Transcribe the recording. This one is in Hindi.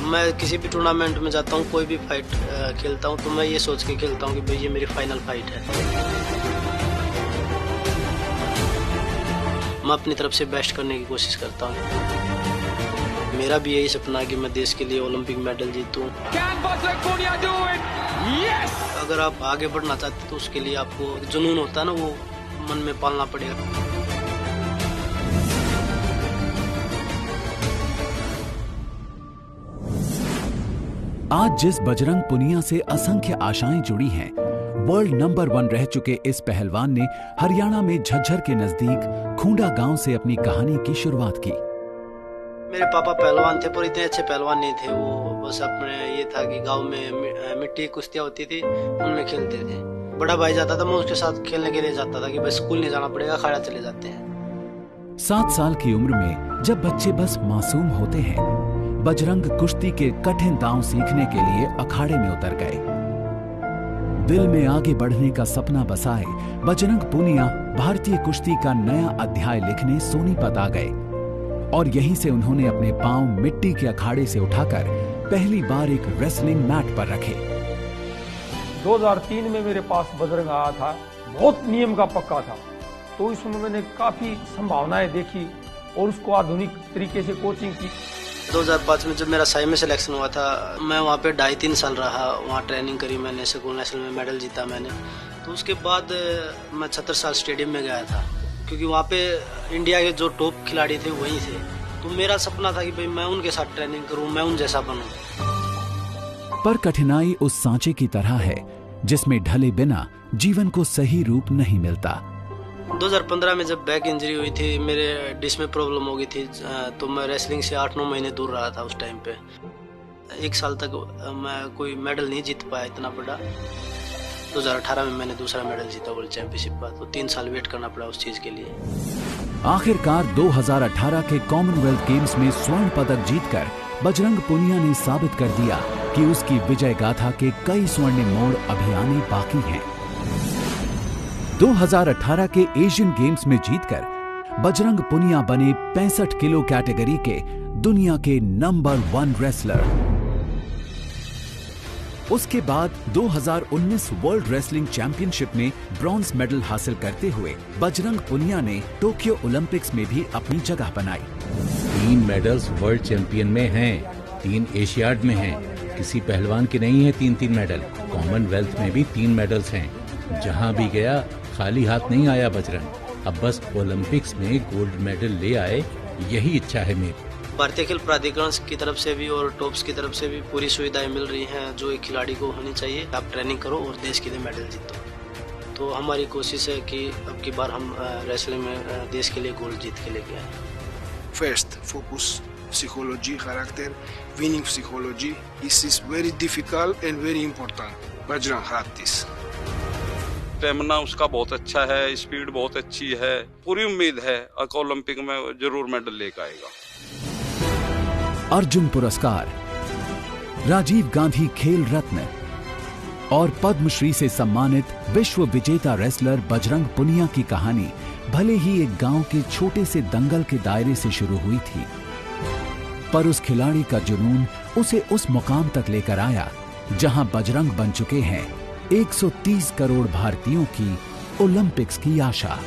मैं किसी भी टूर्नामेंट में जाता हूँ, कोई भी फाइट खेलता हूँ, तो मैं ये सोच के खेलता हूँ कि भाई ये मेरी फाइनल फाइट है। मैं अपनी तरफ से बेस्ट करने की कोशिश करता हूँ। मेरा भी यही सपना है कि मैं देश के लिए ओलंपिक मेडल जीतूं। अगर आप आगे बढ़ना चाहते हैं तो उसके लिए आपको जुनून होता है ना, वो मन में पालना पड़ेगा। आज जिस बजरंग पुनिया से असंख्य आशाएं जुड़ी हैं, वर्ल्ड नंबर 1 रह चुके इस पहलवान ने हरियाणा में झज्जर के नजदीक खूंडा गांव से अपनी कहानी की शुरुआत की। मेरे पापा पहलवान थे, पर इतने अच्छे पहलवान नहीं थे। वो बस अपने ये था कि गांव में मिट्टी कुश्तियां होती थी, उनमें खेलते थे। बड़ा भाई जाता था, मैं उसके साथ खेलने के लिए जाता था कि बस स्कूल नहीं जाना पड़ेगा, अखाड़ा चले जाते हैं। 7 साल की उम्र में जब बच्चे बस मासूम होते हैं, बजरंग कुश्ती के कठिन दांव सीखने के लिए अखाड़े में उतर गए। दिल में आगे बढ़ने का सपना बसाए बजरंग पुनिया भारतीय कुश्ती का नया अध्याय लिखने सोनीपत आ गए और यहीं से उन्होंने अपने पांव मिट्टी के अखाड़े से उठाकर पहली बार एक रेसलिंग मैट पर रखे। 2003 में मेरे पास बजरंग आया था, बहुत नियम का पक्का था, तो इसमें मैंने काफी संभावनाएं देखी और उसको आधुनिक तरीके से कोचिंग की। 2005 में जब मेरा साई में सिलेक्शन हुआ था, मैं वहाँ पे 2.5-3 साल रहा, वहाँ ट्रेनिंग करी मैंने, स्कूल नेशनल में मेडल जीता मैंने। तो उसके बाद मैं 76 स्टेडियम में गया था, क्योंकि वहाँ पे इंडिया के जो टॉप खिलाड़ी थे वहीं थे। तो मेरा सपना था कि भाई मैं उनके साथ ट्रेनिंग करूँ, मैं उन जैसा बनूँ। पर कठिनाई उस सांचे की तरह है जिसमें ढले बिना जीवन को सही रूप नहीं मिलता। 2015 में जब बैक इंजरी हुई थी, मेरे डिस्क में प्रॉब्लम हो गई थी, तो मैं रेसलिंग से 8-9 महीने दूर रहा था उस टाइम पे। 1 साल तक मैं कोई मेडल नहीं जीत पाया इतना बड़ा। 2018 में मैंने दूसरा मेडल जीता वर्ल्ड चैंपियनशिप का, तो 3 साल वेट करना पड़ा उस चीज के लिए। आखिरकार 2018 के कॉमनवेल्थ गेम्स में स्वर्ण पदक जीतकर बजरंग पुनिया ने साबित कर दिया कि उसकी विजय गाथा के कई स्वर्णिम मोड़ अभी आने बाकी हैं। 2018 के एशियन गेम्स में जीतकर बजरंग पुनिया बने 65 किलो कैटेगरी के दुनिया के नंबर 1 रेसलर। उसके बाद 2019 वर्ल्ड रेसलिंग चैंपियनशिप में ब्रॉन्ज मेडल हासिल करते हुए बजरंग पुनिया ने टोक्यो ओलंपिक्स में भी अपनी जगह बनाई। 3 मेडल्स वर्ल्ड चैंपियन में हैं, 3 एशियाड में हैं। किसी पहलवान के नहीं है 3-3 मेडल। कॉमनवेल्थ में भी 3 मेडल्स हैं। जहां भी गया खाली हाथ नहीं आया बजरंग। अब बस ओलंपिक्स में गोल्ड मेडल ले आए, यही इच्छा है मेरी। भारतीय खेल प्राधिकरण की तरफ से भी और टॉप्स की तरफ से भी पूरी सुविधाएं मिल रही हैं जो एक खिलाड़ी को होनी चाहिए। आप ट्रेनिंग करो और देश के लिए मेडल जीतो। तो हमारी कोशिश है कि अब की बार हम रेसलिंग में देश के लिए गोल्ड जीत के लेके आए। First, focus, psychology, character, winning psychology. This is very difficult and very important. Bajrang had this. Stamina उसका बहुत अच्छा है, स्पीड बहुत अच्छी है। पूरी उम्मीद है ओलंपिक में जरूर मेडल लेकर आएगा। अर्जुन पुरस्कार, राजीव गांधी खेल रत्न और पद्मश्री से सम्मानित विश्व विजेता रेसलर बजरंग पुनिया की कहानी भले ही एक गांव के छोटे से दंगल के दायरे से शुरू हुई थी, पर उस खिलाड़ी का जुनून उसे उस मुकाम तक लेकर आया जहां बजरंग बन चुके हैं 130 करोड़ भारतीयों की ओलंपिक्स की आशा।